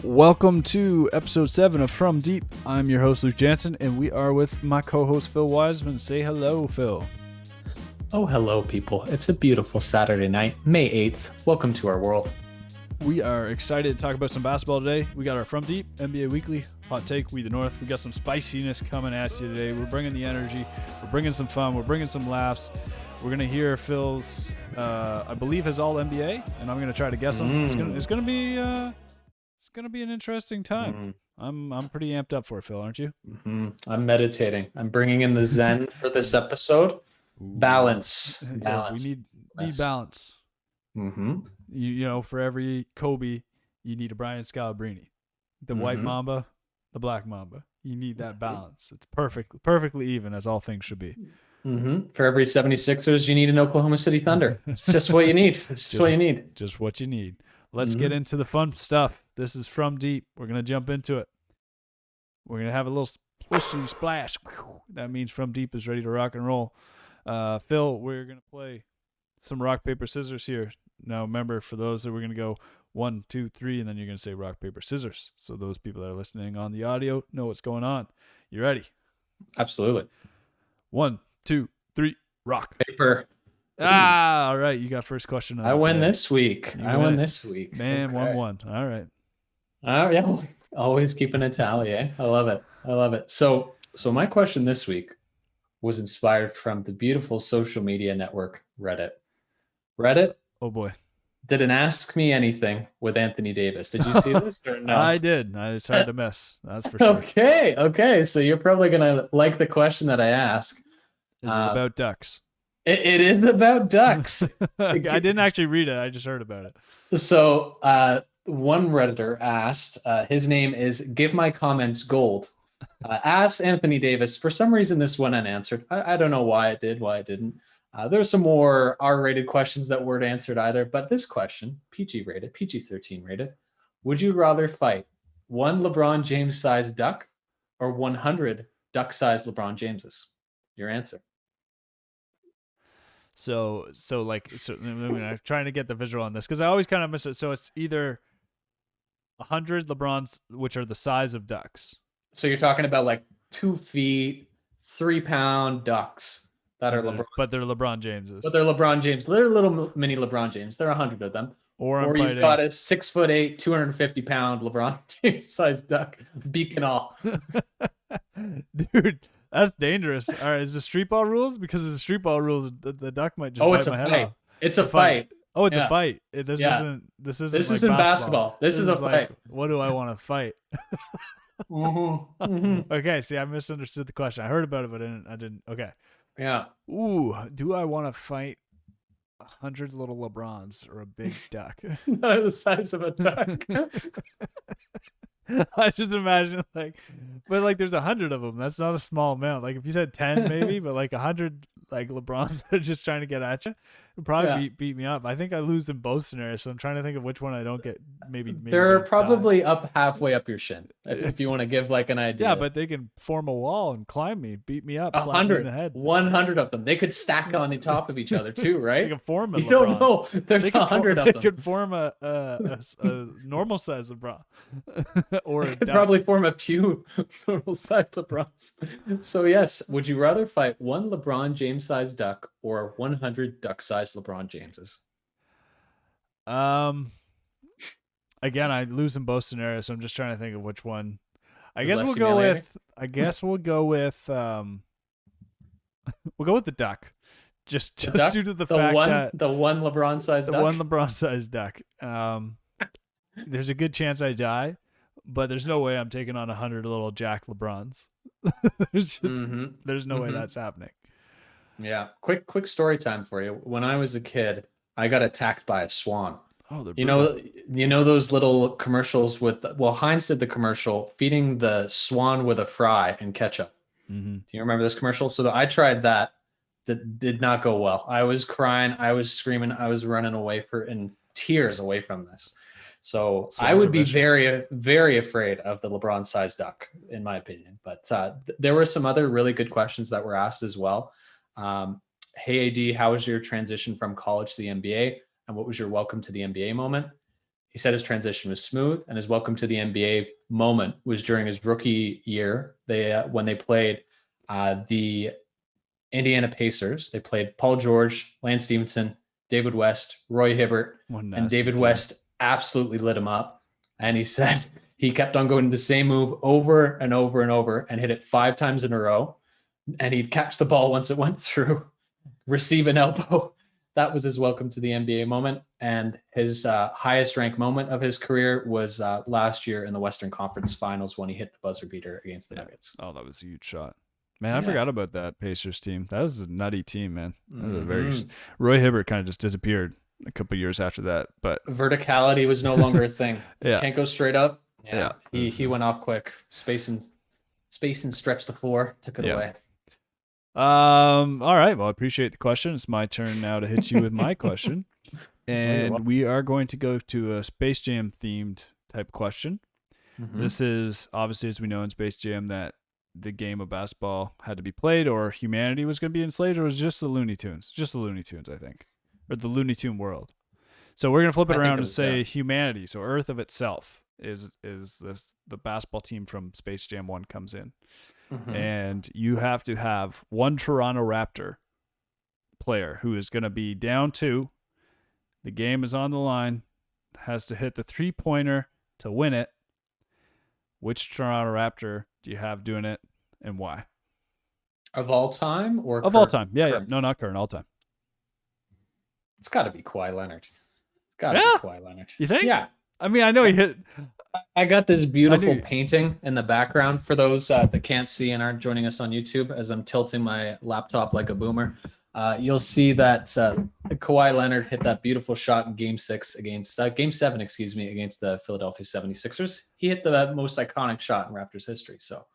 Welcome to episode 7 of From Deep. I'm your host, Luke Jansen, and we are with my co-host, Phil Wiseman. Say hello, Phil. Oh, hello, people. It's a beautiful Saturday night, May 8th. Welcome to our world. We are excited to talk about some basketball today. We got our From Deep, NBA Weekly, Hot Take, We the North. We got some spiciness coming at you today. We're bringing the energy. We're bringing some fun. We're bringing some laughs. We're going to hear Phil's, I believe, his All-NBA, and I'm going to try to guess him. It's going to be... It's gonna be an interesting time. I'm pretty amped up for it, Phil, aren't you? I'm meditating. I'm bringing in the Zen for this episode. Balance. Yeah, we need balance. You know, for every Kobe, you need a Brian Scalabrine. The white Mamba, the black Mamba. You need that balance. It's perfectly even, as all things should be. For every 76ers, you need an Oklahoma City Thunder. It's just what you need. It's just what you need. Just what you need. Let's get into the fun stuff. This is From Deep. We're going to jump into it. We're going to have a little splishy splash. That means From Deep is ready to rock and roll. Phil, we're going to play some rock, paper, scissors here. Now, remember, for those that we're going to go 1, 2, 3, and then you're going to say rock, paper, scissors. So those people that are listening on the audio know what's going on. You ready? Absolutely. 1, 2, 3, rock. Paper. All right. You got first question. I win this week. Man, okay. 1-1. All right. Yeah. Always keeping a tally, eh? I love it. So my question this week was inspired from the beautiful social media network, Reddit. Oh, boy. Did an Ask Me Anything with Anthony Davis. Did you see this or no? I did. I just had to miss. That's for sure. Okay. So you're probably going to like the question that I ask. Is it about ducks? It is about ducks. I didn't actually read it. I just heard about it. So one Redditor asked, his name is Give My Comments Gold. Asked Anthony Davis. For some reason, this went unanswered. I don't know why it did, why it didn't. There's some more R-rated questions that weren't answered either. But this question, PG-rated, PG-13 rated. Would you rather fight one LeBron James-sized duck or 100 duck-sized LeBron Jameses? Your answer. So I'm trying to get the visual on this because I always kind of miss it. So it's either 100 LeBrons, which are the size of ducks. So you're talking about like 2 feet, 3 pound ducks that are LeBron. But they're LeBron Jameses. But they're LeBron James. They're little mini LeBron James. There are 100 of them. Or you've got a 6'8", 250 pound LeBron James sized duck, beak and all. Dude. That's dangerous. All right, is the street ball rules? Because of the street ball rules, the duck might just bite my head off. It's a fight. Oh, it's a fight. This isn't like basketball. This is a fight. Like, what do I want to fight? Okay, see, I misunderstood the question. I heard about it, but I didn't. Okay. Yeah. Ooh, do I want to fight 100 little LeBrons or a big duck? That are the size of a duck. I just imagine but there's 100 of them. That's not a small amount. Like if you said 10 maybe, but like 100 like LeBrons that are just trying to get at you, would probably beat me up. I think I lose in both scenarios, so I'm trying to think of which one I don't get. Maybe they're probably up halfway up your shin if you want to give like an idea. Yeah, but they can form a wall and climb me, beat me up, slap me in the head. 100 of them. They could stack on the top of each other too, right? They can form a LeBron. You don't know. There's 100 of them. They could form a normal size LeBron, or they could probably form a few normal size LeBrons. So yes, would you rather fight one LeBron James sized duck or 100 duck sized LeBron Jameses? Again, I lose in both scenarios, so I'm just trying to think of which one. I guess we'll go with the duck. Just due to the fact that the one LeBron sized duck. The one LeBron sized duck. There's a good chance I die, but there's no way I'm taking on 100 little Jack LeBrons. There's no way that's happening. Yeah. Quick story time for you. When I was a kid, I got attacked by a swan. Oh, you know those little commercials with Heinz did the commercial feeding the swan with a fry and ketchup. Do you remember this commercial? So I tried that. That did not go well. I was crying, I was screaming, I was running away in tears away from this. So I would be very, very afraid of the LeBron sized duck, in my opinion. But there were some other really good questions that were asked as well. Hey AD, how was your transition from college to the NBA? And what was your welcome to the NBA moment? He said his transition was smooth, and his welcome to the NBA moment was during his rookie year. When they played the Indiana Pacers. They played Paul George, Lance Stevenson, David West, Roy Hibbert, and David West absolutely lit him up. And he said he kept on going the same move over and over and over and hit it 5 times in a row. And he'd catch the ball once it went through, receive an elbow. That was his welcome to the NBA moment. And his highest ranked moment of his career was last year in the Western Conference Finals when he hit the buzzer beater against the Nuggets. Oh, that was a huge shot. Man, I forgot about that Pacers team. That was a nutty team, man. That was a very Roy Hibbert kind of just disappeared a couple years after that. But verticality was no longer a thing. Yeah, can't go straight up. Yeah, he went off quick. Space and stretched the floor. Took it away. All right. Well, I appreciate the question. It's my turn now to hit you with my question, and we are going to go to a Space Jam themed type question. This is obviously, as we know in Space Jam, that the game of basketball had to be played, or humanity was going to be enslaved, or was it just the Looney Tunes? Just the Looney Tunes, I think, or the Looney Tune world. So we're going to flip it around and say humanity. So Earth of itself is this the basketball team from Space Jam 1 comes in. And you have to have one Toronto Raptor player who is going to be down 2. The game is on the line, has to hit the 3-pointer to win it. Which Toronto Raptor do you have doing it, and why? Of all time or of all time? Yeah. No, not current. All time. It's got to be Kawhi Leonard. It's got to be Kawhi Leonard. You think? Yeah. I mean, I know he hit. I got this beautiful painting in the background for those that can't see and aren't joining us on YouTube as I'm tilting my laptop like a boomer. You'll see that Kawhi Leonard hit that beautiful shot in Game 7, against the Philadelphia 76ers. He hit the most iconic shot in Raptors history. So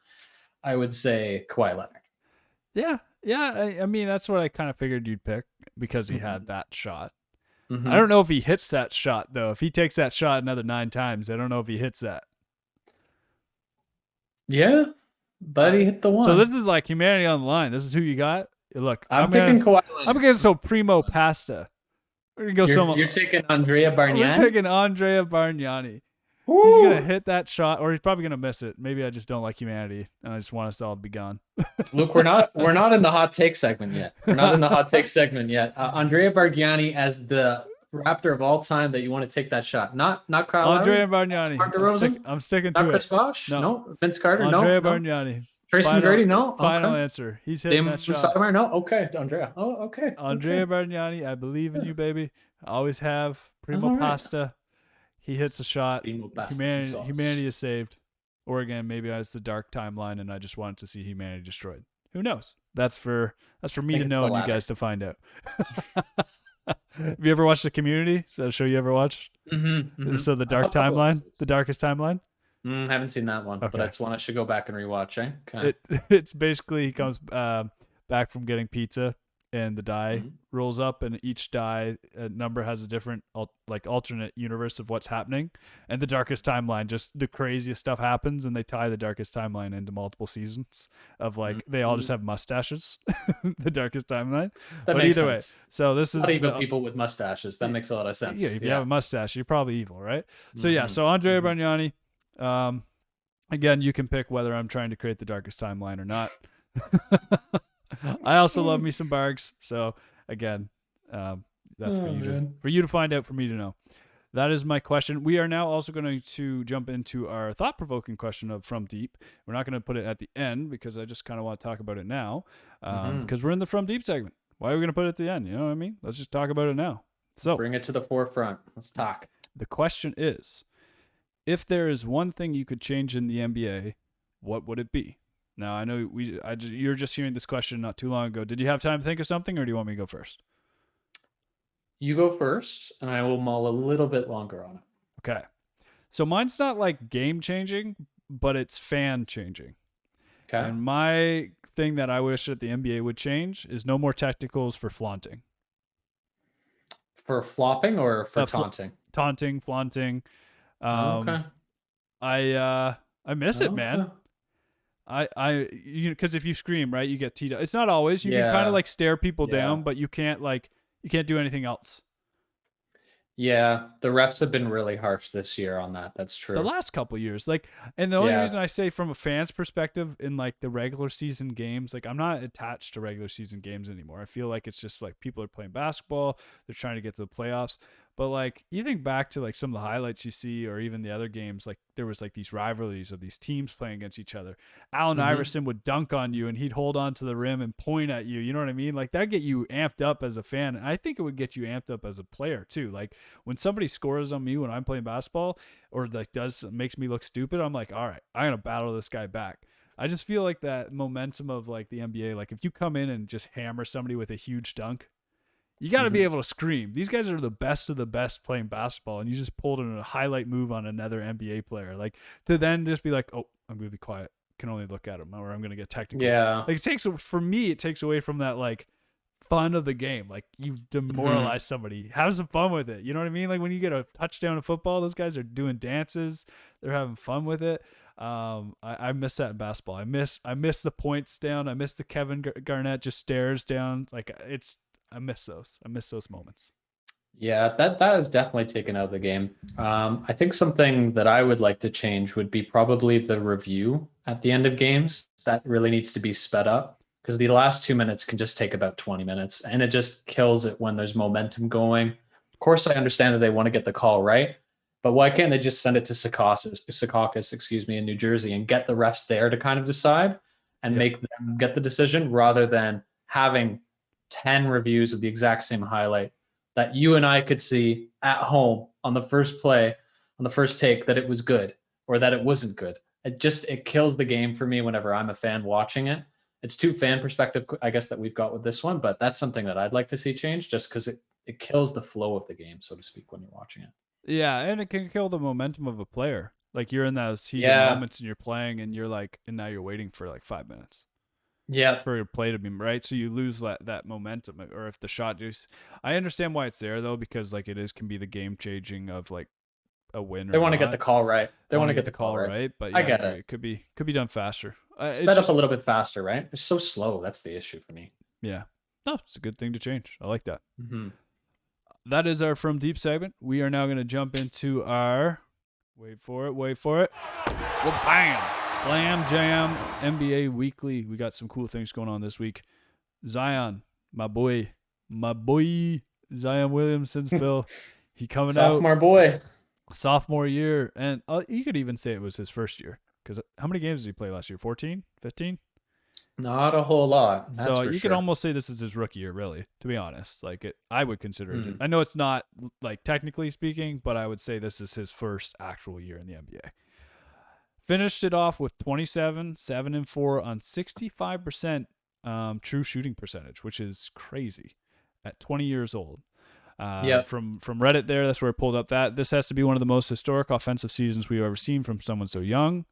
I would say Kawhi Leonard. Yeah. I mean, that's what I kind of figured you'd pick because he had that shot. I don't know if he hits that shot, though. If he takes that shot another 9 times, I don't know if he hits that. Yeah, but he hit the one. So this is like humanity on the line. This is who you got. Look, I'm picking Kawhi Leonard. I'm getting so primo pasta. We're gonna go. You're taking Andrea Bargnani. We're taking Andrea Bargnani. Woo! He's gonna hit that shot, or he's probably gonna miss it. Maybe I just don't like humanity, and I just want us all to be gone. Luke, we're not in the hot take segment yet. Andrea Bargnani as the Raptor of all time that you want to take that shot. Not Kyle Andrea Bargnani. I'm sticking to it. Not Chris Bosh? No. Vince Carter? Andrea Bargnani. Tracy McGrady? No. Final answer. He's hitting that shot. Sotomayor? No. Okay, Andrea. Oh, okay. Andrea Bargnani. I believe in you, baby. I always have. Primo pasta. He hits a shot. Humanity is saved. Or again, maybe it's the dark timeline, and I just wanted to see humanity destroyed. Who knows? That's for me to know and you guys to find out. Have you ever watched The Community? Is that a show you ever watched? So the dark timeline, the darkest timeline. Haven't seen that one, but that's one I should go back and rewatch. Okay. It's basically he comes back from getting pizza, and the die rolls up, and each die number has a different alternate universe of what's happening. And the darkest timeline, just the craziest stuff happens, and they tie the darkest timeline into multiple seasons of they all just have mustaches. The darkest timeline. But either way, so this is not even people with mustaches. That makes a lot of sense. Yeah, if you have a mustache, you're probably evil, right? So yeah, so Andrea Bargnani. Again, you can pick whether I'm trying to create the darkest timeline or not. I also love me some Bargs. So again, that's for you to find out, for me to know. That is my question. We are now also going to jump into our thought-provoking question of From Deep. We're not going to put it at the end because I just kind of want to talk about it now because we're in the From Deep segment. Why are we going to put it at the end? You know what I mean? Let's just talk about it now. So bring it to the forefront. Let's talk. The question is, if there is one thing you could change in the NBA, what would it be? Now, I know you were just hearing this question not too long ago. Did you have time to think of something, or do you want me to go first? You go first, and I will mull a little bit longer on it. Okay. So mine's not like game-changing, but it's fan-changing. Okay. And my thing that I wish that the NBA would change is no more technicals for flaunting. For flopping or for taunting? Taunting, flaunting. Okay. I miss it, man. Because if you scream, right, you get teed up. It's not always. You can kind of stare people down, but you can't do anything else. Yeah, the refs have been really harsh this year on that. That's The true. last couple years, like, and the only Yeah. reason I say from a fan's perspective in like the regular season games, like I'm not attached to regular season games anymore. I feel like it's just like people are playing basketball, they're trying to get to the playoffs. But like you think back to like some of the highlights you see, or even the other games, like there was like these rivalries of these teams playing against each other. Allen Hmm. Iverson would dunk on you and he'd hold on to the rim and point at you. You know what I mean? Like that get you amped up as a fan. And I think it would get you amped up as a player too. Like when somebody scores on me when I'm playing basketball, or like makes me look stupid, I'm like, all right, I'm gonna battle this guy back. I just feel like that momentum of like the NBA, like if you come in and just hammer somebody with a huge dunk, you got to be Hmm. able to scream. These guys are the best of the best playing basketball, and you just pulled in a highlight move on another NBA player. Like to then just be like, oh, I'm gonna be quiet, can only look at him, or I'm gonna get technical. Yeah. Like it takes for me, it takes away from that like fun of the game. Like you Hmm. demoralize somebody. Have some fun with it. You know what I mean? Like when you get a touchdown in football, those guys are doing dances. They're having fun with it. I miss that in basketball. I miss the points down. I miss the Kevin Garnett just stares down. Like it's I miss those. I miss those moments. Yeah, that has definitely taken out of the game. I think something that I would like to change would be probably the review at the end of games. That really needs to be sped up because the last 2 minutes can just take about 20 minutes and it just kills it when there's momentum going. Of course, I understand that they want to get the call right, but why can't they just send it to Secaucus, excuse me, in New Jersey and get the refs there to kind of decide and Yep. make them get the decision rather than having 10 reviews of the exact same highlight that you and I could see at home on the first play, on the first take, that it was good or that it wasn't good. It kills the game for me whenever I'm a fan watching it. It's too fan perspective, I guess, that we've got with this one, but that's something that I'd like to see change just because it kills the flow of the game, so to speak, when you're watching it. Yeah, and it can kill the momentum of a player. Like you're in those heated Yeah. moments and you're playing, and you're like, and now you're waiting for like 5 minutes Yeah. for your play to be right, so you lose that momentum. Or if the shot just, I understand why it's there though, because like it is can be the game changing of like a win They or want to get the not. call right. They Want want to to get get the the call call right. right, but I yeah, I get agree. it. It could be done faster. It's Sped up a just little bit faster, right? It's so slow. That's the issue for me. yeah, no, it's a good thing to change. I like that. Mm-hmm. That is our From Deep segment. We are now going to jump into our wait for it. Well, bam, slam jam NBA weekly. We got some cool things going on this week. Zion, my boy, Zion Williamson, Phil. He coming out Sophomore boy. sophomore year, and you could even say it was his first year because how many games did he play last year? 14, 15? Not a whole lot, that's So for you could sure. almost say this is his rookie year, really. To be honest, like I would consider it. Mm. I know it's not like technically speaking, but I would say this is his first actual year in the NBA. Finished it off with 27, 7 and 4 on 65% true shooting percentage, which is crazy at 20 years old. Yep. From Reddit there, that's where I pulled up that this has to be one of the most historic offensive seasons we've ever seen from someone so young.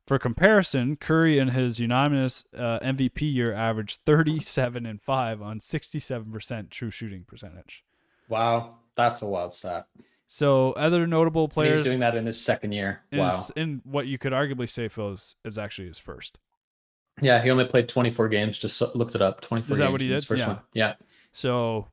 For comparison, Curry in his unanimous MVP year averaged 37 and 5 on 67% true shooting percentage. Wow. That's a wild stat. So other notable And he's doing players that in his second year. Wow. in what you could arguably say Phil is actually his first. Yeah, he only played 24 games. Just looked it up. 24 Is that what games he in his did? first Yeah. one. Yeah. So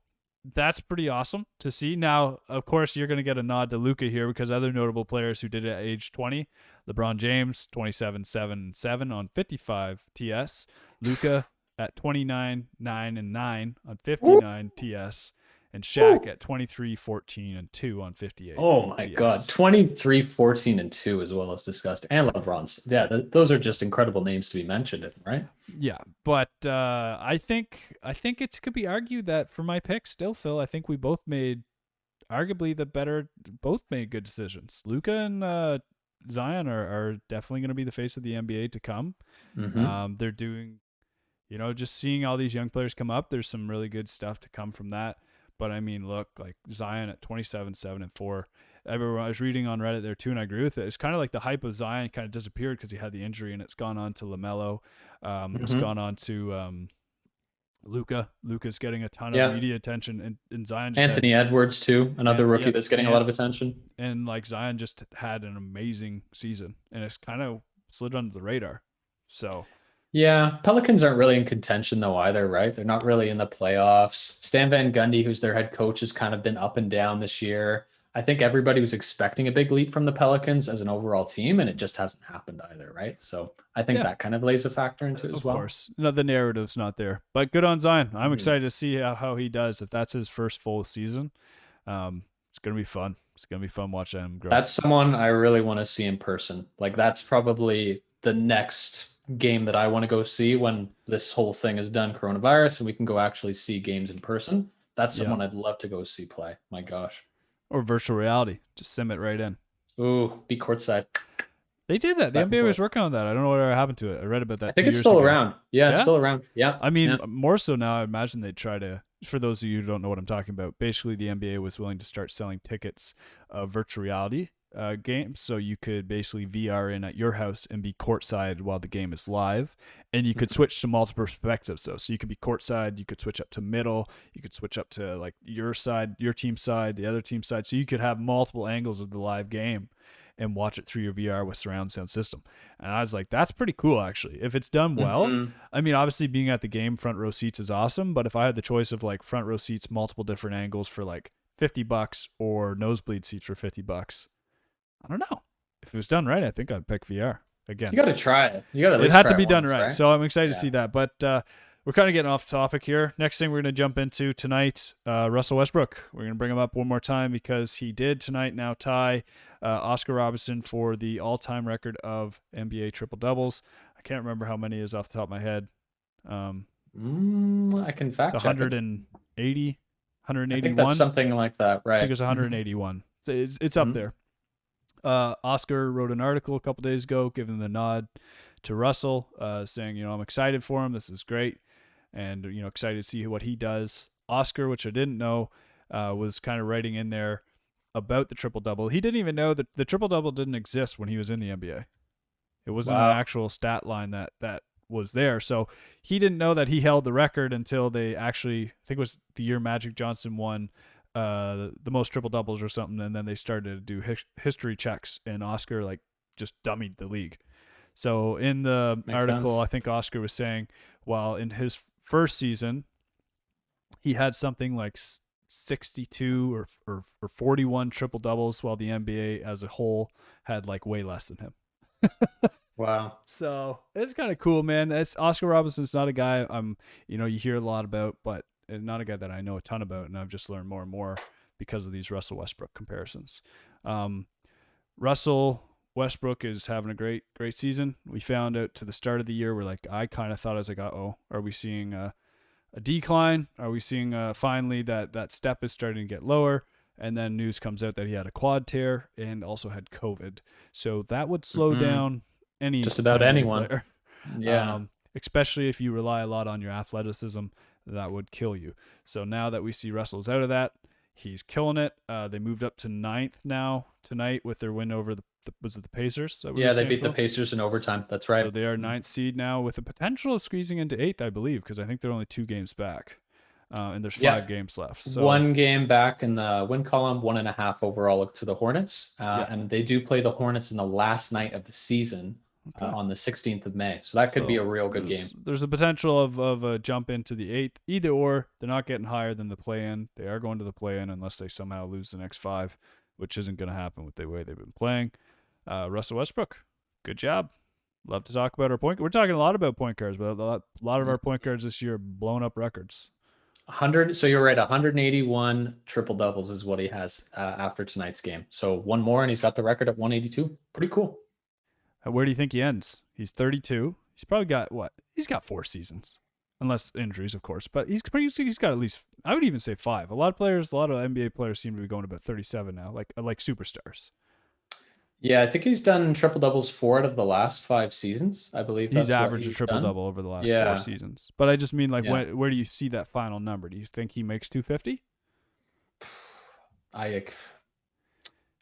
that's pretty awesome to see. Now, of course, you're going to get a nod to Luca here because other notable players who did it at age 20, LeBron James, 27, 7, and 7 on 55 TS. Luca at 29, 9, and 9 on Woo! 59 TS. And Shaq at 23, 14, and 2 on 58 Oh my God. TS. 23, 14, and 2 as well as discussed. And LeBron's. Yeah, those are just incredible names to be mentioned, right? Yeah, but I think it could be argued that for my pick, still, Phil, I think we both made arguably both made good decisions. Luca and Zion are definitely going to be the face of the NBA to come. Mm-hmm. They're doing, just seeing all these young players come up. There's some really good stuff to come from that. But I mean, look, like Zion at 27, 7, and 4. Everyone I was reading on Reddit there too, and I agree with it. It's kind of like the hype of Zion kind of disappeared because he had the injury, and it's gone on to LaMelo. It's Mm-hmm. gone on to Luca. Luca's getting a ton of Yeah. media attention, and Zion just had Anthony Edwards, too. Another and rookie yep, that's getting a lot of attention. and like Zion just had an amazing season, and it's kind of slid under the radar. So Yeah, Pelicans aren't really in contention though either, right? They're not really in the playoffs. Stan Van Gundy, who's their head coach, has kind of been up and down this year. I think everybody was expecting a big leap from the Pelicans as an overall team, and it just hasn't happened either, right? So I think Yeah, that kind of lays a factor into it as of well. course. No, the narrative's not there, but good on Zion. I'm excited to see how he does if that's his first full season. It's gonna be fun. It's gonna be fun watching him grow. That's someone I really want to see in person. Like that's probably the next game that I want to go see when this whole thing is done, coronavirus, and we can go actually see games in person. That's Yeah, someone I'd love to go see play. My gosh. or virtual reality. Just sim it right in. Ooh, be courtside. They did that. The Back and NBA was forth. working on that. I don't know what happened to it. I read about I that think 2 it's years still ago. around. Yeah, it's Yeah, still around. Yeah. I mean, Yeah. more so now, I imagine they'd try to, for those of you who don't know what I'm talking about, basically the NBA was willing to start selling tickets of virtual reality games. So you could basically VR in at your house and be courtside while the game is live. And you could switch to multiple perspectives, though. So you could be courtside, you could switch up to middle, you could switch up to like your side, your team side, the other team side. So you could have multiple angles of the live game and watch it through your VR with surround sound system. And I was like, that's pretty cool, actually. If it's done well, Mhm. I mean, obviously being at the game, front row seats is awesome. But if I had the choice of like front row seats, multiple different angles for like $50 or nosebleed seats for $50, I don't know. If it was done right, I think I'd pick VR again. You got to try it. You got to at It least had try to it be done once, right. right? So I'm excited to Yeah. see that. But we're kind of getting off topic here. Next thing we're going to jump into tonight, Russel Westbrook. We're going to bring him up one more time because he did tonight now tie Oscar Robertson for the all-time record of NBA triple doubles. I can't remember how many is off the top of my head. I can It's fact check it. 180, I think that's 181. something like that, I think right? it's 181. So it's up there. Oscar wrote an article a couple days ago giving the nod to Russell, saying, I'm excited for him. This is great. And, excited to see what he does. Oscar, which I didn't know, was kind of writing in there about the triple-double. He didn't even know that the triple-double didn't exist when he was in the NBA. It wasn't an Wow. actual stat line that was there. So he didn't know that he held the record until they actually, I think it was the year Magic Johnson won the most triple doubles or something, and then they started to do history checks, and Oscar like just dummied the league. So in the Makes article, sense. I think Oscar was saying, while in his first season, he had something like 62 or 41 triple doubles, while the NBA as a whole had like way less than him. Wow. So it's kind of cool, man. Oscar Robinson's not a guy you hear a lot about, but not a guy that I know a ton about, and I've just learned more and more because of these Russell Westbrook comparisons. Russell Westbrook is having a great season. We found out to the start of the year, I kind of thought, I was like, uh-oh, are we seeing a decline? Are we seeing finally that step is starting to get lower? And then news comes out that he had a quad tear and also had COVID. So that would slow down any Just about NBA anyone. player. Yeah. Especially if you rely a lot on your athleticism, that would kill you. So now that we see Russell's out of that, he's killing it. They moved up to 9th now tonight with their win over was it the Pacers? Yeah, they beat the Pacers in overtime. That's right. So they are 9th seed now with the potential of squeezing into 8th, I believe, because I think they're only 2 games back. And there's 5 games left. So 1 game back in the win column, 1.5 overall to the Hornets. And they do play the Hornets in the last night of the season on the 16th of May. So that could be a real good game. There's a potential of a jump into the 8th. Either or, they're not getting higher than the play-in. They are going to the play-in unless they somehow lose the next 5, which isn't going to happen with the way they've been playing. Russell Westbrook, good job. Love to talk about our point. We're talking a lot about point guards, but a lot of our point guards this year have blown up records. 100. So you're right. 181 triple doubles is what he has after tonight's game. So one more, and he's got the record at 182. Pretty cool. Where do you think he ends? He's 32. He's probably got what? He's got 4 seasons, unless injuries, of course. But he's got at least, I would even say 5. A lot of NBA players seem to be going about 37 now, like superstars. Yeah, I think he's done triple doubles 4 out of the last 5 seasons. I believe he's averaged a triple double over the last 4 seasons. But I just mean, where do you see that final number? Do you think he makes 250? If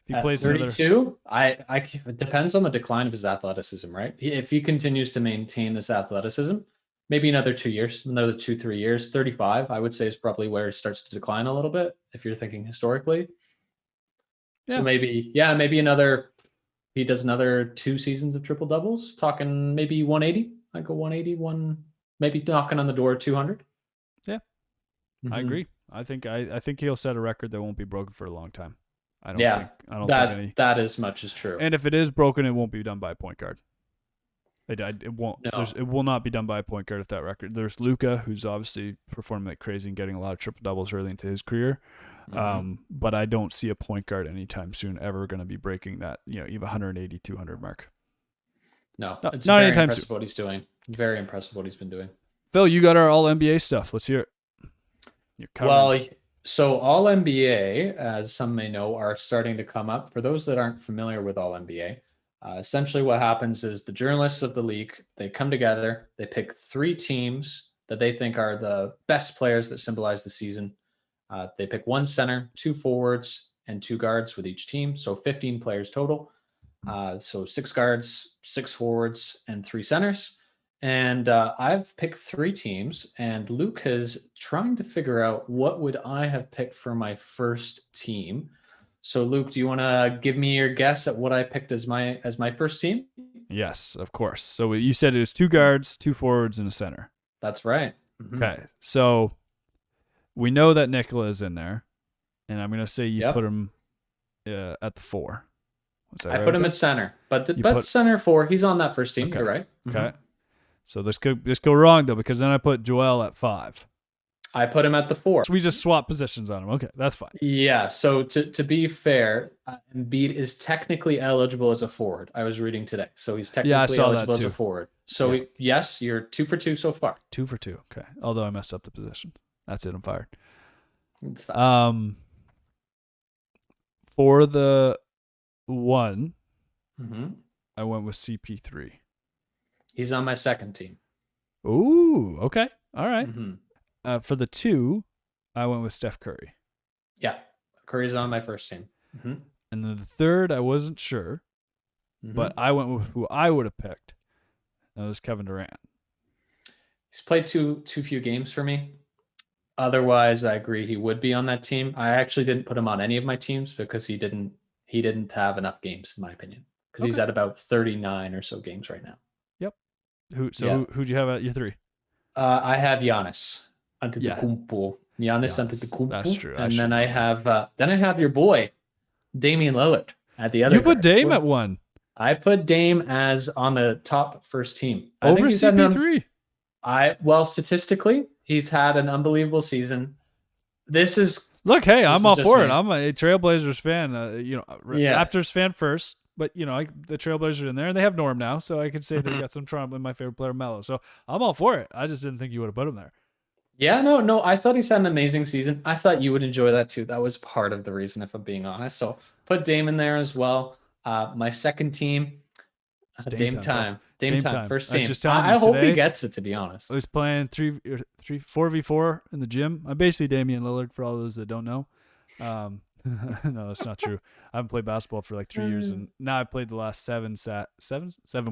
he plays 32, it depends on the decline of his athleticism, right? If he continues to maintain this athleticism, maybe another 2 years, another 2-3 years. 35, I would say, is probably where it starts to decline a little bit if you're thinking historically. Yeah. So maybe he does another 2 seasons of triple doubles, talking maybe 180. I go 180, maybe knocking on the door 200. Yeah, I agree. I think he'll set a record that won't be broken for a long time. I don't think any. That as much is true. And if it is broken, it won't be done by a point guard. It won't. No. It will not be done by a point guard if that record. There's Luka, who's obviously performing like crazy and getting a lot of triple doubles early into his career. But I don't see a point guard anytime soon ever going to be breaking that, even 180, 200 mark. No, it's not very anytime impressive soon. what he's doing. Very impressive what he's been doing. Phil, you got our All NBA stuff. Let's hear it. Well, so All NBA, as some may know, are starting to come up. For those that aren't familiar with All NBA, essentially what happens is the journalists of the league, they come together, they pick 3 teams that they think are the best players that symbolize the season. They pick 1 center, 2 forwards, and 2 guards with each team. So 15 players total. So 6 guards, 6 forwards, and 3 centers. And I've picked 3 teams, and Luke is trying to figure out what would I have picked for my first team. So Luke, do you want to give me your guess at what I picked as my first team? Yes, of course. So you said it was 2 guards, 2 forwards, and a center. That's right. Okay, so we know that Nikola is in there, and I'm going to say you put him at the 4. I put him at center, but center 4, he's on that first team. Okay. You're right. Okay. So this could go wrong, though, because then I put Joel at 5. I put him at the 4. So we just swap positions on him. Okay, that's fine. Yeah, so to be fair, Embiid is technically eligible as a forward. I was reading today. So he's technically eligible as a forward. So yes, you're 2 for 2 so far. 2 for 2. Okay. Although I messed up the positions. That's it. I'm fired. It's fine. For the 1, I went with CP3. He's on my second team. Ooh, okay. All right. For the 2, I went with Steph Curry. Yeah, Curry's on my first team. And then the 3rd, I wasn't sure, but I went with who I would have picked. That was Kevin Durant. He's played too few games for me. Otherwise, I agree he would be on that team. I actually didn't put him on any of my teams because he didn't have enough games, in my opinion, because he's at about 39 or so games right now. Yep. Who'd you have at your 3? I have Giannis Antetokounmpo. Giannis Antetokounmpo. That's true. And then I have your boy, Damian Lillard at the other. You put Dame at 1. I put Dame as on the top first team. Over CP3. Statistically, he's had an unbelievable season. I'm all for it. I'm a Trailblazers fan. Raptors fan first, but the Trailblazers are in there, and they have Norm now, so I could say they got some Toronto and my favorite player Melo. So I'm all for it. I just didn't think you would have put him there. Yeah, no. I thought he's had an amazing season. I thought you would enjoy that too. That was part of the reason, if I'm being honest. So put Dame in there as well. My second team, Dame time. First team. I hope he gets it, to be honest. I was playing 4v4 in the gym. I'm basically Damian Lillard for all those that don't know. No, that's not true. I haven't played basketball for like 3 years, and now I've played the last 7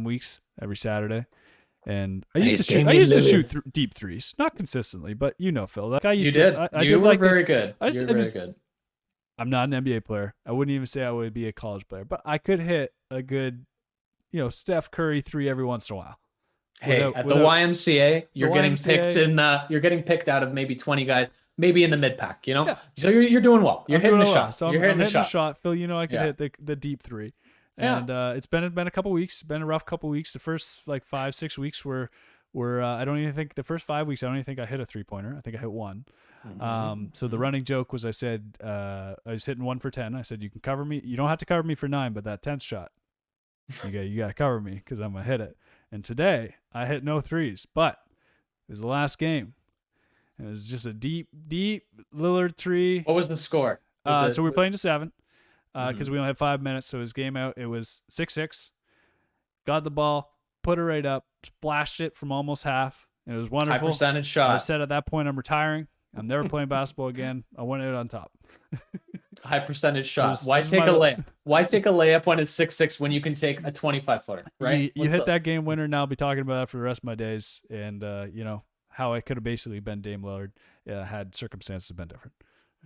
weeks every Saturday. And I used to shoot deep threes, not consistently, but Phil. Like you were very good. I'm not an NBA player. I wouldn't even say I would be a college player, but I could hit a good, Steph Curry 3 every once in a while. Hey, at the YMCA, you're getting picked out of maybe 20 guys, maybe in the mid pack. Yeah. So you're doing well. You're hitting the shot. So you're hitting the shot, Phil. I could hit the deep 3. And it's been a couple weeks. Been a rough couple weeks. The first 5-6 weeks were I don't even think the first 5 weeks I don't even think I hit a 3-pointer. I think I hit 1. So the running joke was I said I was hitting 1 for 10. I said you can cover me. You don't have to cover me for 9, but that 10th shot, you got to cover me because I'm gonna hit it. And today I hit no 3s, but it was the last game. It was just a deep Lillard 3. What was the score? So we're playing to 7. Because we only had 5 minutes, so his game out, it was 6-6. Got the ball, put it right up, splashed it from almost half. It was wonderful. High percentage shot. I said at that point, I'm retiring. I'm never playing basketball again. I went out on top. High percentage shot. Why take a layup? Why take a layup when it's 6-6 when you can take a 25-footer, right? You hit that game winner, now I'll be talking about that for the rest of my days. And, how I could have basically been Dame Lillard had circumstances been different.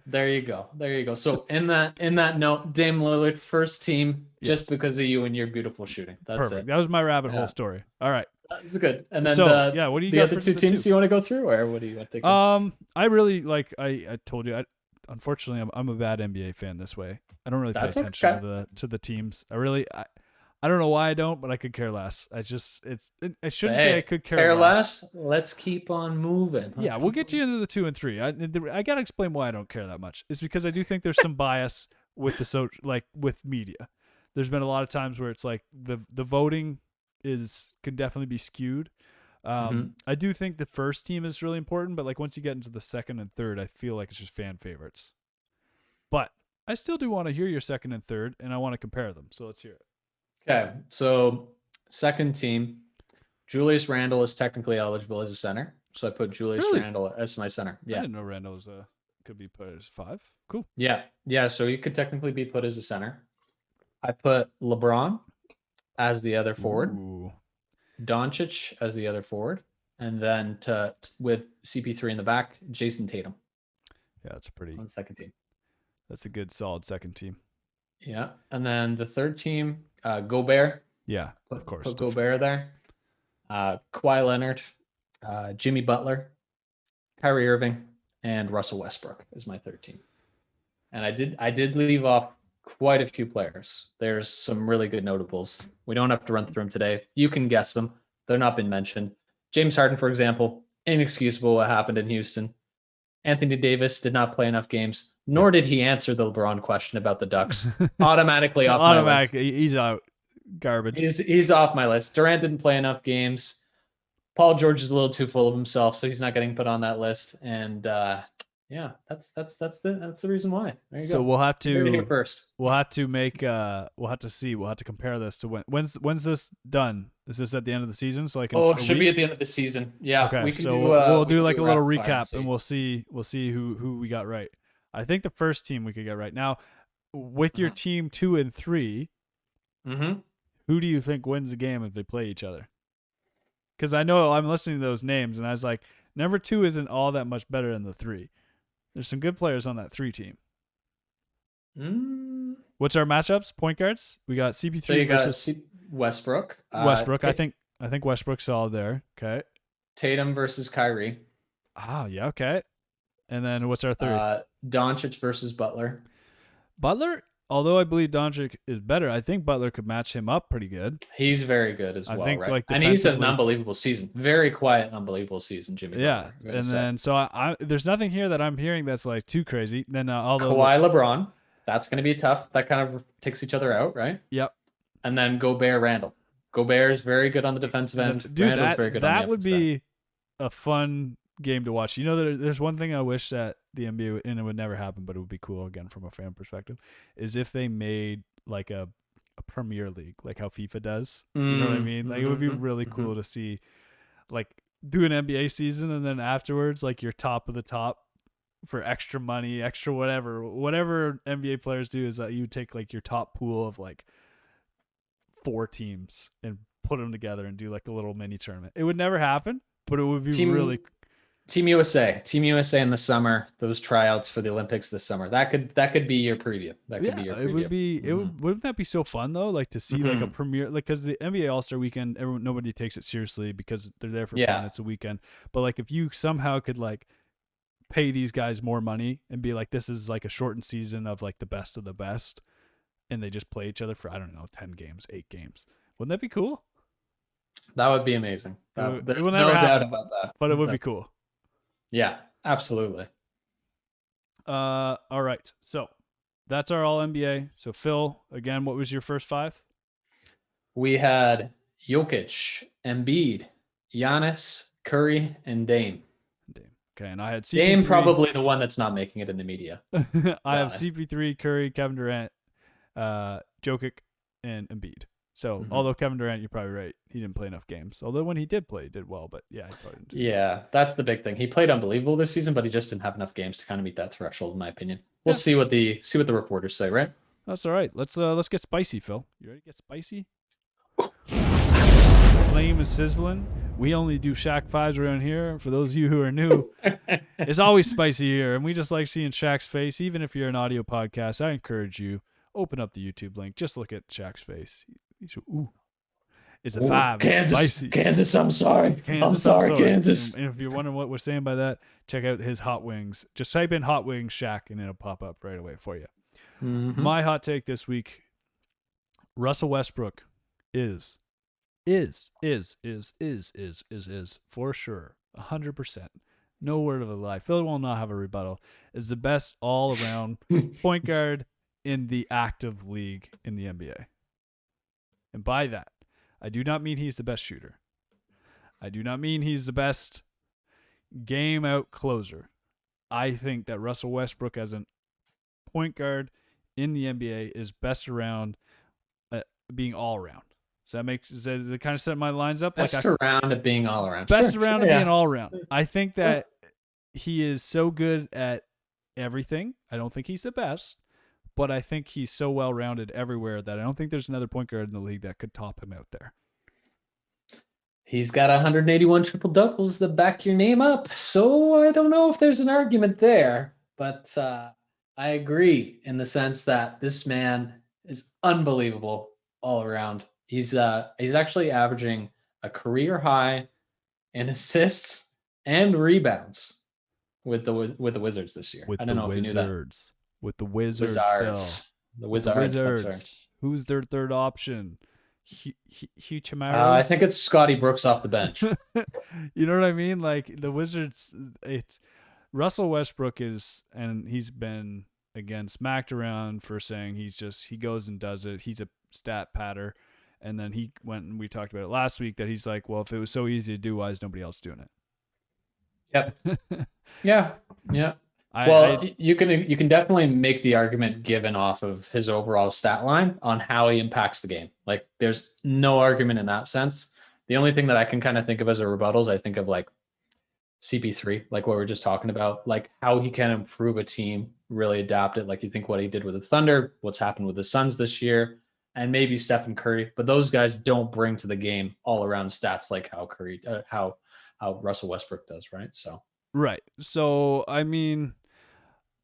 There you go. So in that note, Dame Lillard, first team, just because of you and your beautiful shooting. That's perfect. It. That was my rabbit hole story. All right. That's good. And then what do you the got other for two teams you want to go through, or what do you think? I really I told you unfortunately, I'm a bad NBA fan this way. I don't really pay That's attention okay. to the teams. I don't know why I don't, but I could care less. I shouldn't say I Hey, could care care less. less. Let's keep on moving. Yeah, Let's we'll keep get on. you into the 2 and 3. I got to explain why I don't care that much. It's because I do think there's some bias with with media. There's been a lot of times where it's like the voting can definitely be skewed. I do think the first team is really important, but like once you get into the second and third, I feel like it's just fan favorites. But I still do want to hear your second and third, and I want to compare them. So let's hear it. Okay, so second team, Julius Randle is technically eligible as a center, so I put Julius Really? Randle as my center. I Yeah, didn't know Randall could be put as 5. Cool. yeah. So he could technically be put as a center. I put LeBron as the other forward, Ooh. Doncic as the other forward, and then with CP3 in the back, Jason Tatum. Yeah, that's on the second team. That's a good solid second team. Yeah, and then the third team, Gobert. Yeah, of course. Put Gobert there. Kawhi Leonard, Jimmy Butler, Kyrie Irving, and Russell Westbrook is my third team. And I did leave off quite a few players. There's some really good notables. We don't have to run through them today. You can guess them. They're not been mentioned. James Harden, for example, inexcusable what happened in Houston. Anthony Davis did not play enough games, nor did he answer the LeBron question about the Ducks. Automatically off my list. He's out. Garbage. He's off my list. Durant didn't play enough games. Paul George is a little too full of himself, so he's not getting put on that list. And yeah, that's the reason why. There you so go. we'll have to first. We'll have to see. We'll have to compare this to when's this done? Is this at the end of the season? So like it should be at the end of the season. Yeah. Okay. We can so we'll do like a little recap, and we'll see who we got right. I think the first team we could get right now with your team 2 and 3. Who do you think wins the game if they play each other? Because I know I'm listening to those names, and I was like, number 2 isn't all that much better than the 3. There's some good players on that 3 team. What's our matchups? Point guards. We got CP3 so you versus got Westbrook. Westbrook. I think Westbrook's solid there. Okay. Tatum versus Kyrie. Yeah. Okay. And then what's our third? Doncic versus Butler. Butler. Although I believe Doncic is better, I think Butler could match him up pretty good. He's very good as well, right? Like, and he's an unbelievable season. Very quiet, unbelievable season, Jimmy. Yeah, and then so there's nothing here that I'm hearing that's like too crazy. Then although Kawhi, LeBron, that's going to be tough. That kind of takes each other out, right? Yep. And then Gobert, Randall. Gobert is very good on the defensive end. Dude, Randall's very good on the that would be end. a fun game to watch. You know, there's one thing I wish that the NBA, and it would never happen, but it would be cool again from a fan perspective, is if they made like a Premier League, like how FIFA does. You know what I mean? Like it would be really cool to see, like, do an NBA season, and then afterwards, like, you're top of the top for extra money, extra whatever NBA players do is that you take like your top pool of like 4 teams and put them together and do like a little mini tournament. It would never happen, but it would be really. Team USA in the summer. Those tryouts for the Olympics this summer. That could be your preview. That could be your preview. It would be. Wouldn't that be so fun though? Like to see like a premiere, like because the NBA All-Star Weekend, nobody takes it seriously because they're there for fun. It's a weekend, but like if you somehow could like pay these guys more money and be like, this is like a shortened season of like the best of the best, and they just play each other for 10 games, 8 games. Wouldn't that be cool? That would be amazing. It will never happen, doubt about that. But it would be cool. Yeah, absolutely. All right. So that's our all NBA. So Phil, again, what was your first 5? We had Jokic, Embiid, Giannis, Curry, and Dame. Okay, and I had CP3. Dame, probably the one that's not making it in the media. I have CP3, Curry, Kevin Durant, Jokic, and Embiid. So, although Kevin Durant, you're probably right, he didn't play enough games. Although when he did play, he did well. But yeah, he probably didn't. Yeah, that's the big thing. He played unbelievable this season, but he just didn't have enough games to kind of meet that threshold, in my opinion. We'll see what the reporters say, right? That's all right. Let's get spicy, Phil. You ready to get spicy? Flame is sizzling. We only do Shaq 5s around here. For those of you who are new, it's always spicy here, and we just like seeing Shaq's face. Even if you're an audio podcast, I encourage you, open up the YouTube link. Just look at Shaq's face. Ooh. It's a 5. Kansas, It's spicy. Kansas. I'm sorry. Kansas, I'm sorry, Kansas. And if you're wondering what we're saying by that, check out his hot wings. Just type in hot wings Shaq and it'll pop up right away for you. Mm-hmm. My hot take this week: Russel Westbrook is for sure 100%. No word of a lie. Phil will not have a rebuttal. Is the best all around point guard in the active league in the NBA. And by that, I do not mean he's the best shooter. I do not mean he's the best game out closer. I think that Russel Westbrook as a point guard in the NBA is best around being all around. Does that kind of set my lines up? Best around at being all around. Best around at being all around. I think that he is so good at everything. I don't think he's the best, but I think he's so well-rounded everywhere that I don't think there's another point guard in the league that could top him out there. He's got 181 triple doubles that back your name up. So I don't know if there's an argument there, but I agree in the sense that this man is unbelievable all around. He's actually averaging a career high in assists and rebounds with the Wizards this year. I don't know if you knew that. With the Wizards. The Wizards. That's right. Who's their third option? Huchimaro? I think it's Scotty Brooks off the bench. You know what I mean? Like the Wizards, Russel Westbrook and he's been again smacked around for saying he goes and does it. He's a stat patter. And then he went and we talked about it last week that he's like, well, if it was so easy to do, why is nobody else doing it? Yep. Yeah. You can definitely make the argument given off of his overall stat line on how he impacts the game. Like there's no argument in that sense. The only thing that I can kind of think of as a rebuttal is I think of like CP3, like what we were just talking about, like how he can improve a team, really adapt it. Like you think what he did with the Thunder, what's happened with the Suns this year, and maybe Stephen Curry, but those guys don't bring to the game all around stats like how Curry, how Russel Westbrook does, right? So I mean,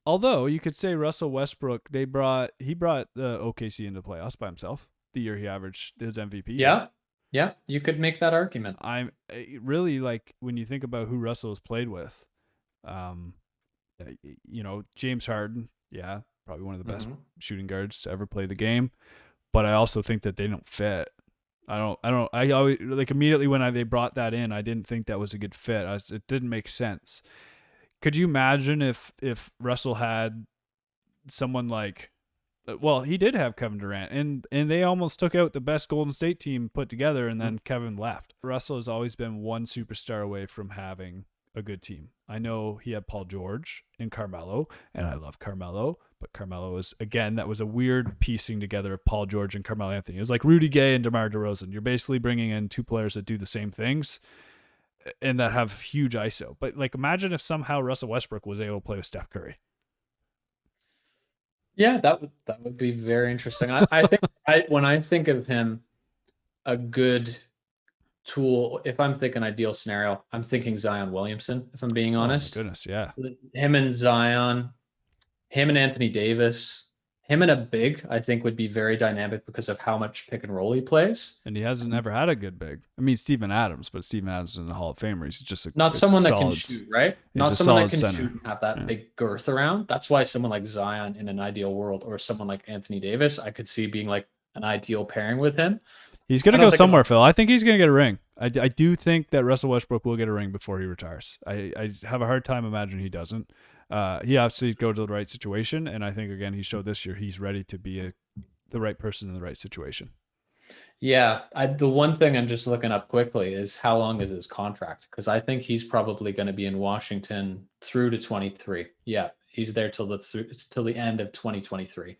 although you could say Russel Westbrook, he brought the OKC into the playoffs by himself the year he averaged his MVP. Yeah, you could make that argument. I'm really like when you think about who Russell has played with, James Harden, probably one of the best shooting guards to ever play the game. But I also think that they don't fit. I always like immediately when they brought that in, I didn't think that was a good fit. It didn't make sense. Could you imagine if Russell had someone like, well, he did have Kevin Durant, and they almost took out the best Golden State team put together, and then Kevin left. Russell has always been one superstar away from having a good team. I know he had Paul George and Carmelo, and I love Carmelo, but Carmelo was, again, that was a weird piecing together of Paul George and Carmelo Anthony. It was like Rudy Gay and DeMar DeRozan. You're basically bringing in two players that do the same things and that have huge ISO. But like, imagine if somehow Russell Westbrook was able to play with Steph Curry. Yeah, that would be very interesting. I think when I think of him, a good tool, if I'm thinking ideal scenario, I'm thinking Zion Williamson, if I'm being honest. Oh my goodness, yeah. Him and Zion, him and Anthony Davis, him and a big, I think would be very dynamic because of how much pick and roll he plays. And he hasn't ever had a good big. I mean, Steven Adams, but Steven Adams is in the Hall of Fame. He's just not someone that can shoot, right? Not someone that can center. shoot and have that big girth around. That's why someone like Zion in an ideal world, or someone like Anthony Davis, I could see being like an ideal pairing with him. He's going to go somewhere, Phil. I think he's going to get a ring. I do think that Russell Westbrook will get a ring before he retires. I have a hard time imagining he doesn't. He obviously go to the right situation, and I think, again, he showed this year he's ready to be the right person in the right situation. Yeah, the one thing I'm just looking up quickly is how long is his contract? Because I think he's probably going to be in Washington through to 23. Yeah, he's there till the end of 2023.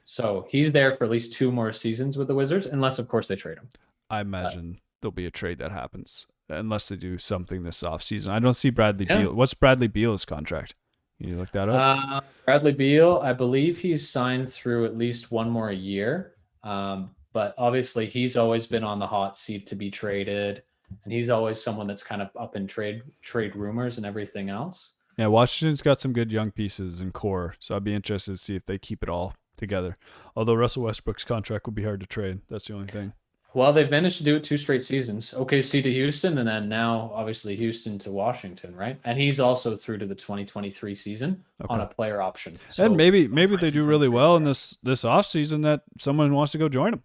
So he's there for at least 2 more seasons with the Wizards, unless, of course, they trade him. I imagine there'll be a trade that happens, unless they do something this offseason. I don't see Bradley Beal. What's Bradley Beal's contract? Can you look that up? Bradley Beal, I believe he's signed through at least 1 more year. But obviously, he's always been on the hot seat to be traded, and he's always someone that's kind of up in trade rumors and everything else. Yeah, Washington's got some good young pieces in core, so I'd be interested to see if they keep it all together. Although Russell Westbrook's contract would be hard to trade. That's the only thing. Well, they've managed to do it 2 straight seasons. OKC to Houston, and then now obviously Houston to Washington, right? And he's also through to the 2023 season on Okay. a player option. And So maybe they 2022, do really 23 well in player this off season that someone wants to go join them.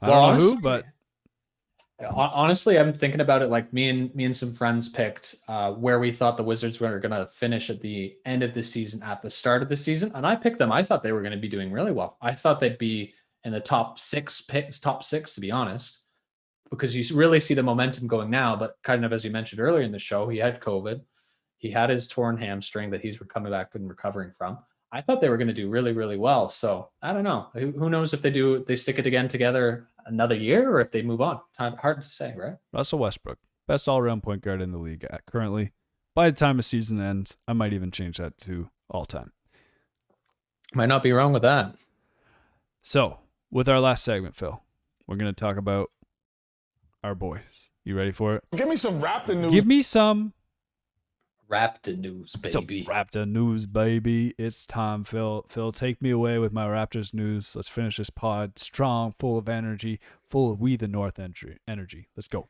I Well, don't know honestly, who, but honestly, I'm thinking about it like me and some friends picked where we thought the Wizards were going to finish at the end of the season, at the start of the season, and I picked them. I thought they were going to be doing really well. I thought they'd be in the top six picks, top six to be honest, because you really see the momentum going now. But kind of as you mentioned earlier in the show, he had COVID, he had his torn hamstring that he's coming back and recovering from. I thought they were going to do really, really well. So I don't know. Who knows if they stick it again together another year or if they move on. Hard to say, right? Russel Westbrook, best all-around point guard in the league currently. By the time a season ends, I might even change that to all-time. Might not be wrong with that. So, with our last segment, Phil, we're going to talk about our boys. You ready for it? Give me some Raptor news. Give me some Raptor news, baby. Raptor news, baby. It's time, Phil. Phil, take me away with my Raptors news. Let's finish this pod strong, full of energy, full of We the North energy. Let's go.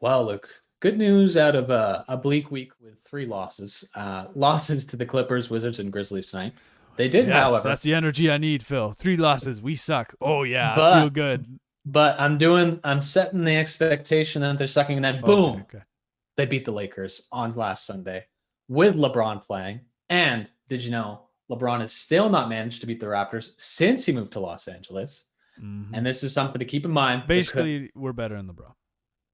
Well, look, good news out of a bleak week with 3 losses. Losses to the Clippers, Wizards, and Grizzlies tonight. They did, yes, however. That's the energy I need, Phil. 3 losses. We suck. Oh, yeah. I feel good. But I'm setting the expectation that they're sucking, and then boom. Okay. They beat the Lakers on last Sunday with LeBron playing. And did you know LeBron has still not managed to beat the Raptors since he moved to Los Angeles? Mm-hmm. And this is something to keep in mind. Basically, we're better than LeBron.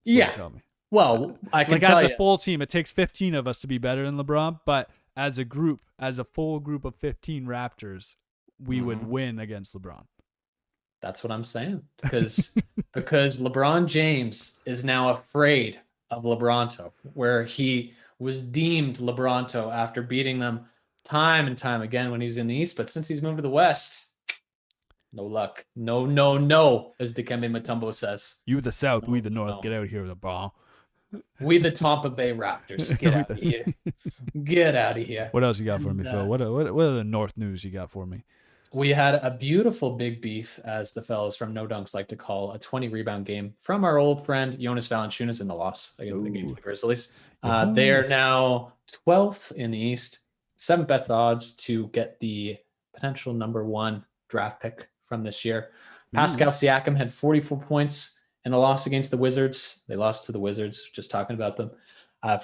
Yeah. Tell me. Well, I can tell you. As a full team, it takes 15 of us to be better than LeBron. But as a group, as a full group of 15 Raptors, we would win against LeBron. That's what I'm saying. Because LeBron James is now afraid of LeBronto, where he was deemed LeBronto after beating them time and time again when he's in the East. But since he's moved to the West, no luck. No, as Dikembe Mutombo says. You the South, we the North. Get out of here, LeBron. We the Tampa Bay Raptors. Get out of here. Get out of here. What else you got for me, Phil? What are the North news you got for me? We had a beautiful big beef, as the fellas from No Dunks like to call a 20-rebound game from our old friend Jonas Valanciunas in the loss against the Grizzlies. They are now 12th in the East, 7th best odds to get the potential number 1 draft pick from this year. Pascal Siakam had 44 points in the loss against the Wizards. They lost to the Wizards, just talking about them.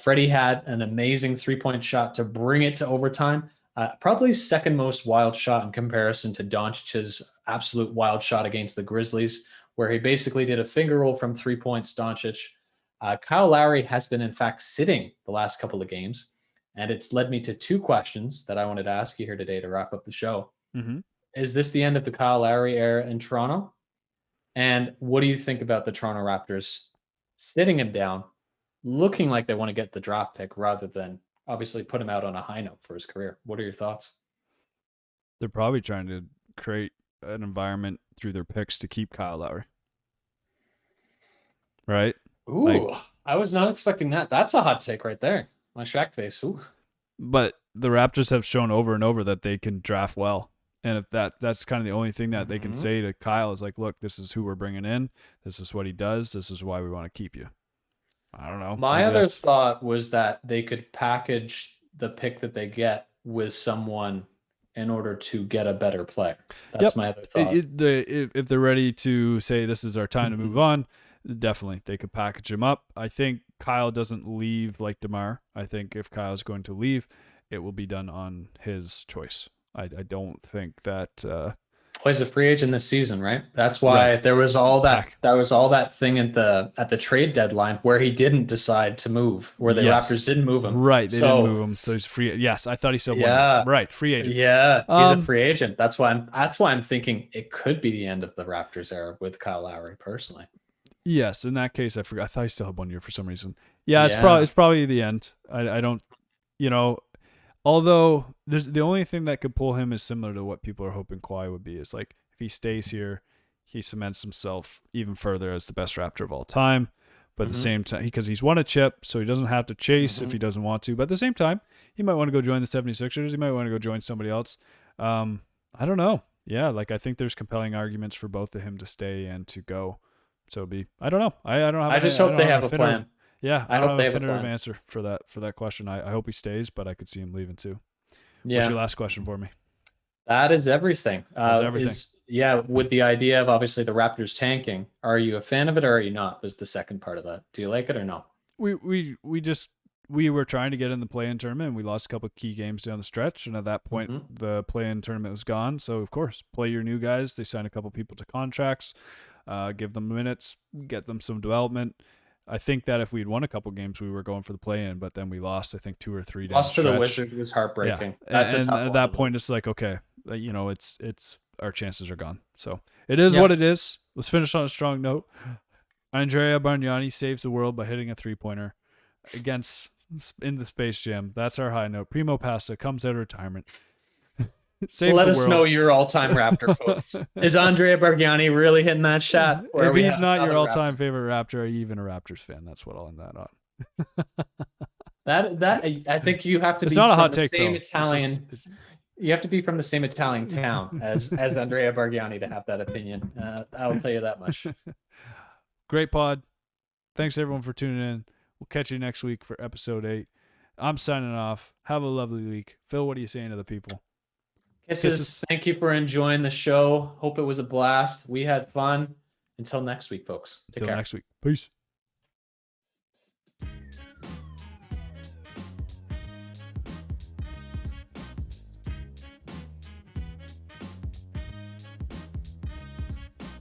Freddie had an amazing 3-point shot to bring it to overtime. Probably second most wild shot in comparison to Doncic's absolute wild shot against the Grizzlies, where he basically did a finger roll from 3 points, Doncic. Kyle Lowry has been, in fact, sitting the last couple of games, and it's led me to 2 questions that I wanted to ask you here today to wrap up the show. Mm-hmm. Is this the end of the Kyle Lowry era in Toronto? And what do you think about the Toronto Raptors sitting him down, looking like they want to get the draft pick rather than obviously put him out on a high note for his career? What are your thoughts? They're probably trying to create an environment through their picks to keep Kyle Lowry. Right? Ooh, I was not expecting that. That's a hot take right there. My Shaq face. Ooh. But the Raptors have shown over and over that they can draft well. And if that's kind of the only thing that they can say to Kyle is like, look, this is who we're bringing in. This is what he does. This is why we want to keep you. I don't know. My other thought was that they could package the pick that they get with someone in order to get a better player. That's my other thought. If they're ready to say this is our time to move on, definitely they could package him up. I think Kyle doesn't leave like DeMar. I think if Kyle's going to leave, it will be done on his choice. I don't think that. Well, he's a free agent this season, right? That's why there was all that. That was all that thing at the trade deadline where he didn't decide to move, where the Raptors didn't move him. Right, they didn't move him, so he's free. Yes, I thought he still. Right, free agent. Yeah, he's a free agent. That's why I'm thinking it could be the end of the Raptors era with Kyle Lowry. Personally. Yes, in that case, I forgot. I thought he still had 1 year for some reason. Yeah, it's probably the end. I don't, although there's the only thing that could pull him is similar to what people are hoping Kawhi would be. Is like if he stays here, he cements himself even further as the best Raptor of all time. But at the same time, because he's won a chip, so he doesn't have to chase if he doesn't want to. But at the same time, he might want to go join the 76ers. He might want to go join somebody else. I don't know. Yeah, I think there's compelling arguments for both of him to stay and to go. So it'd be, I don't know. I don't have. I just hope they have a definitive- plan. Yeah, I don't hope have they a have a definitive plan. answer for that question. I hope he stays, but I could see him leaving too. Yeah. What's your last question for me? That is everything. That's everything. With the idea of obviously the Raptors tanking, are you a fan of it or are you not? Was the second part of that. Do you like it or not? We were trying to get in the play-in tournament, and we lost a couple of key games down the stretch, and at that point the play-in tournament was gone. So of course, play your new guys. They signed a couple people to contracts, give them minutes, get them some development. I think that if we'd won a couple games, we were going for the play-in, but then we lost, I think 2 or 3 down Lost the to the stretch. Wizards was heartbreaking. Yeah. That's and a tough at one that to point, it's like, okay, it's our chances are gone. So it is what it is. Let's finish on a strong note. Andrea Bargnani saves the world by hitting a 3-pointer in the Space Jam. That's our high note. Primo Pasta comes out of retirement. Let us know your all-time Raptor, folks. Is Andrea Bargnani really hitting that shot? If he's not your all-time favorite Raptor, are you even a Raptors fan? That's what I'll end that on. That I think you have to it's be not a from hot the take, same though. Italian. You have to be from the same Italian town as Andrea Bargnani to have that opinion. I'll tell you that much. Great pod. Thanks everyone for tuning in. We'll catch you next week for episode 8. I'm signing off. Have a lovely week. Phil, what are you saying to the people? Kisses. Thank you for enjoying the show. Hope it was a blast. We had fun. Until next week, folks. Take care. Until next week. Peace.